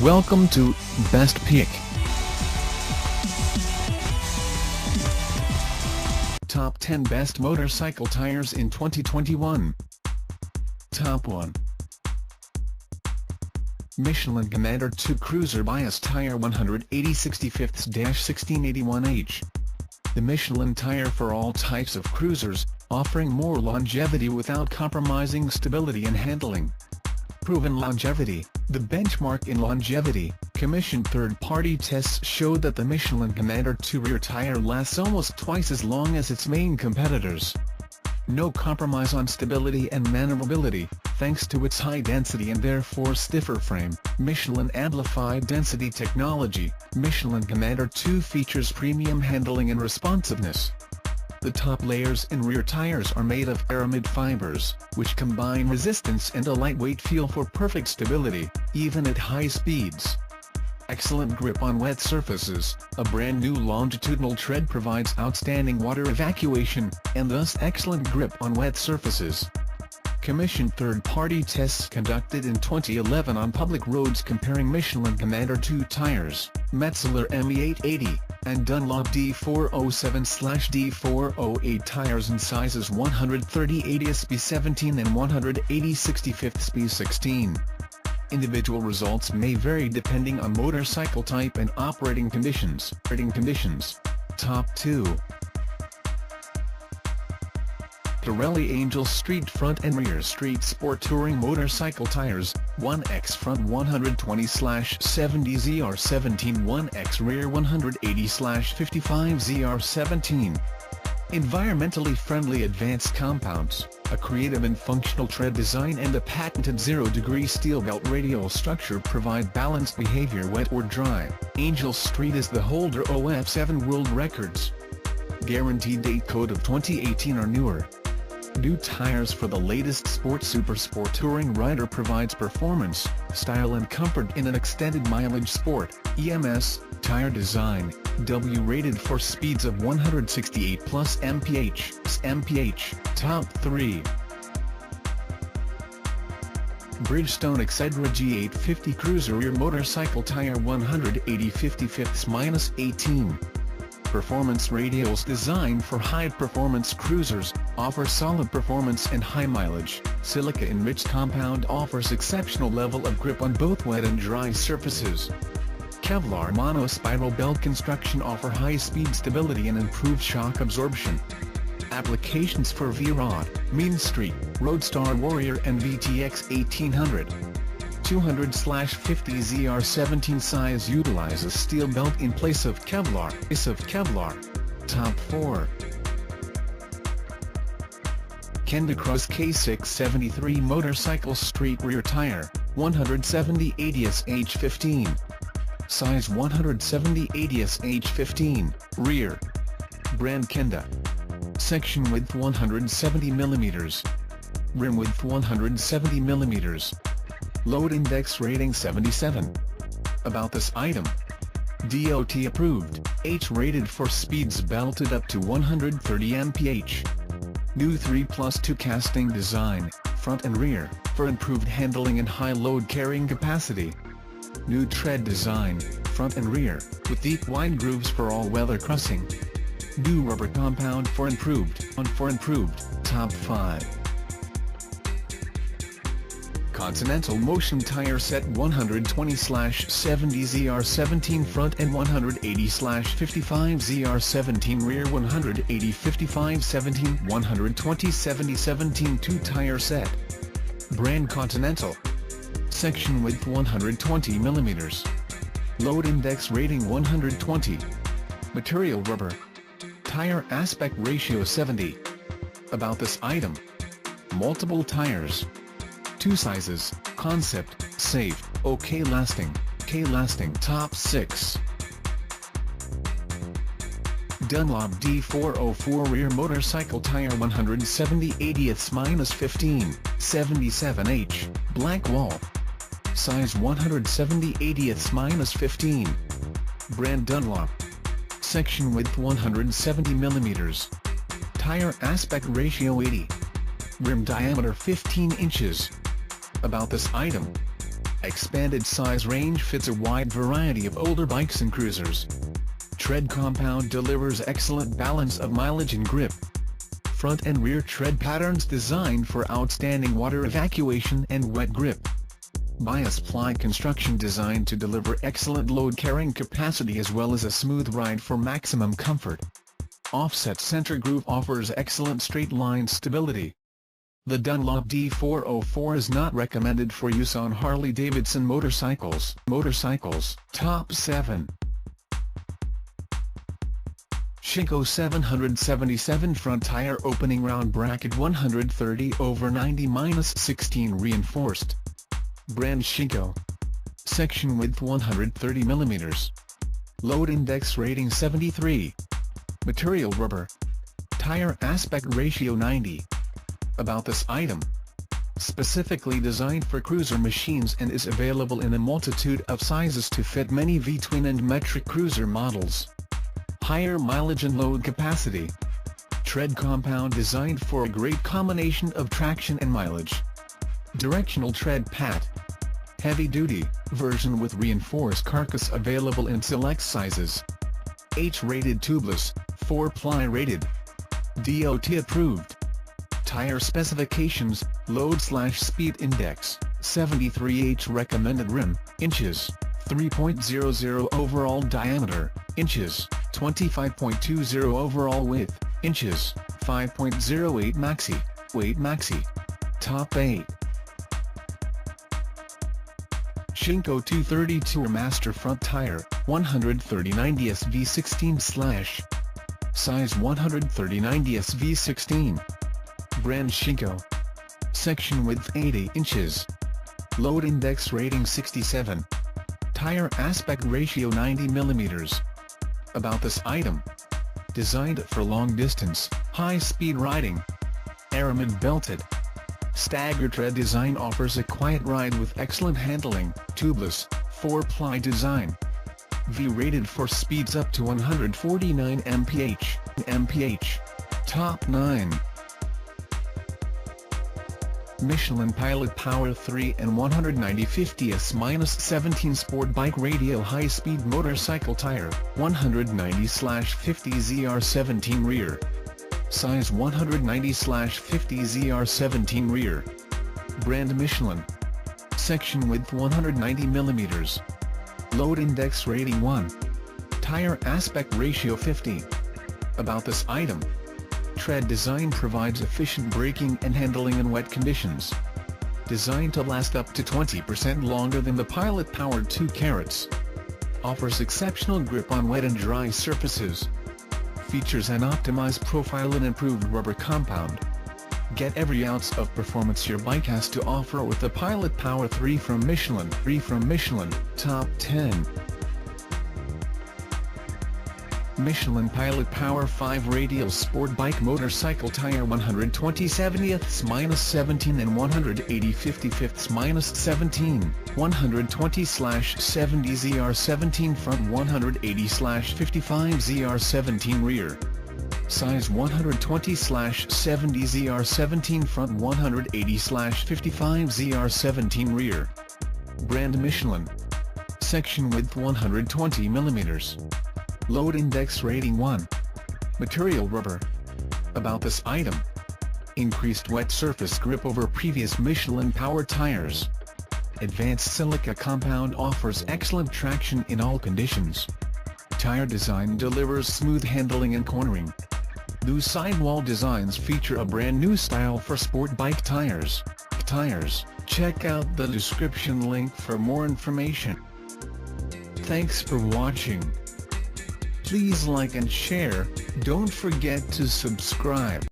Welcome to Best Pick. Top 10 Best Motorcycle Tires in 2021. Top 1. Michelin Commander 2 Cruiser Bias Tire 180/65-1681H. The Michelin tire for all types of cruisers, offering more longevity without compromising stability and handling. Proven longevity. The benchmark in longevity, commissioned third-party tests showed that the Michelin Commander 2 rear tire lasts almost twice as long as its main competitors. No compromise on stability and maneuverability, thanks to its high density and therefore stiffer frame. Michelin Amplified Density Technology. Michelin Commander 2 features premium handling and responsiveness. The top layers in rear tires are made of aramid fibers, which combine resistance and a lightweight feel for perfect stability, even at high speeds. Excellent grip on wet surfaces. A brand new longitudinal tread provides outstanding water evacuation, and thus excellent grip on wet surfaces. Commissioned third-party tests conducted in 2011 on public roads comparing Michelin Commander 2 tires, Metzeler ME880, and Dunlop D407/D408 tires in sizes 130/80sb17 and 180/65sb16. Individual results may vary depending on motorcycle type and operating conditions. Top 2. Pirelli Angel Street Front and Rear Street Sport Touring Motorcycle Tires, 1X Front 120/70ZR17 1X Rear 180/55ZR17. Environmentally friendly advanced compounds, a creative and functional tread design and a patented zero-degree steel belt radial structure provide balanced behavior wet or dry. Angel Street is the holder of 7 world records. Guaranteed date code of 2018 or newer. New tires for the latest Super Sport touring rider provides performance, style and comfort in an extended mileage sport. EMS, tire design, W rated for speeds of 168+ mph. Top 3. Bridgestone Excedra G850 Cruiser Rear Motorcycle Tire 180/55-18. Performance radials designed for high-performance cruisers, offer solid performance and high mileage. Silica-enriched compound offers exceptional level of grip on both wet and dry surfaces. Kevlar monospiral belt construction offer high-speed stability and improved shock absorption. Applications for V-Rod, Mean Street, Roadstar Warrior and VTX 1800. 200/50ZR17 size utilizes steel belt in place of Kevlar. Top 4. Kendacross K673 Motorcycle Street Rear Tire, 170/80sH15. Size 170/80sH15, rear. Brand Kenda. Section width 170 mm. Rim width 170 mm. Load index rating 77. About this item. DOT approved, H rated for speeds belted up to 130 mph. New 3+2 casting design, front and rear, for improved handling and high load carrying capacity. New tread design, front and rear, with deep wide grooves for all weather crossing. New rubber compound for improved. Top 5. Continental Motion Tire Set 120/70ZR17 front and 180/55ZR17 rear 180/55-17 120/70-17 2-tire set. Brand Continental. Section width 120 mm. Load index rating 120. Material rubber. Tire aspect ratio 70. About this item. Multiple tires. 2 sizes, concept, safe, OK lasting, K-lasting. Top 6. Dunlop D404 Rear Motorcycle Tire 170/80s-15, 77H, black wall. Size 170/80s-15. Brand Dunlop. Section width 170 mm. Tire aspect ratio 80. Rim diameter 15 inches. About this item. Expanded size range fits a wide variety of older bikes and cruisers. Tread compound delivers excellent balance of mileage and grip. Front and rear tread patterns designed for outstanding water evacuation and wet grip. Bias ply construction designed to deliver excellent load carrying capacity as well as a smooth ride for maximum comfort. Offset center groove offers excellent straight line stability. The Dunlop D404 is not recommended for use on Harley-Davidson motorcycles. Top 7. Shinko 777 front tire opening round bracket 130/90-16 reinforced. Brand Shinko. Section width 130 mm. Load index rating 73. Material rubber. Tire aspect ratio 90. About this item. Specifically designed for cruiser machines and is available in a multitude of sizes to fit many V-twin and metric cruiser models. Higher mileage and load capacity. Tread compound designed for a great combination of traction and mileage. Directional tread pat. Heavy-duty version with reinforced carcass available in select sizes. H-rated tubeless, 4-ply rated. DOT approved. Tire specifications, load/speed index, 73H recommended rim, inches, 3.00 overall diameter, inches, 25.20 overall width, inches, 5.08 maxi, weight maxi. Top 8. Shinko 232 Master front tire, 130/90s V16/. Size 130/90s V16. Brand Shinko. Section width 80 inches. Load index rating 67. Tire aspect ratio 90 mm. About this item. Designed for long distance, high-speed riding. Aramid belted. Stagger tread design offers a quiet ride with excellent handling, tubeless, 4-ply design. V-rated for speeds up to 149 mph. Top 9. Michelin Pilot Power 3 and 190/50s-17 Sport Bike Radial High-Speed Motorcycle Tire, 190/50 ZR17 rear. Size 190/50 ZR17 rear. Brand Michelin. Section width 190 mm. Load index rating 1. Tire aspect ratio 50. About this item. Tread design provides efficient braking and handling in wet conditions. Designed to last up to 20% longer than the Pilot Power 2 carats. Offers exceptional grip on wet and dry surfaces. Features an optimized profile and improved rubber compound. Get every ounce of performance your bike has to offer with the Pilot Power 3 from Michelin. Top 10. Michelin Pilot Power 5 Radial Sport Bike Motorcycle Tire 120/70s-17 and 180/55s-17, 120/70 ZR17 front 180/55 ZR17 rear. Size 120/70 ZR17 front 180/55 ZR17 rear. Brand Michelin. Section width 120 mm. Load index rating 1. Material rubber. About this item. Increased wet surface grip over previous Michelin Power tires. Advanced silica compound offers excellent traction in all conditions. Tire design delivers smooth handling and cornering. These sidewall designs feature a brand new style for sport bike tires. Check out the description link for more information. Thanks for watching. Please like and share, don't forget to subscribe.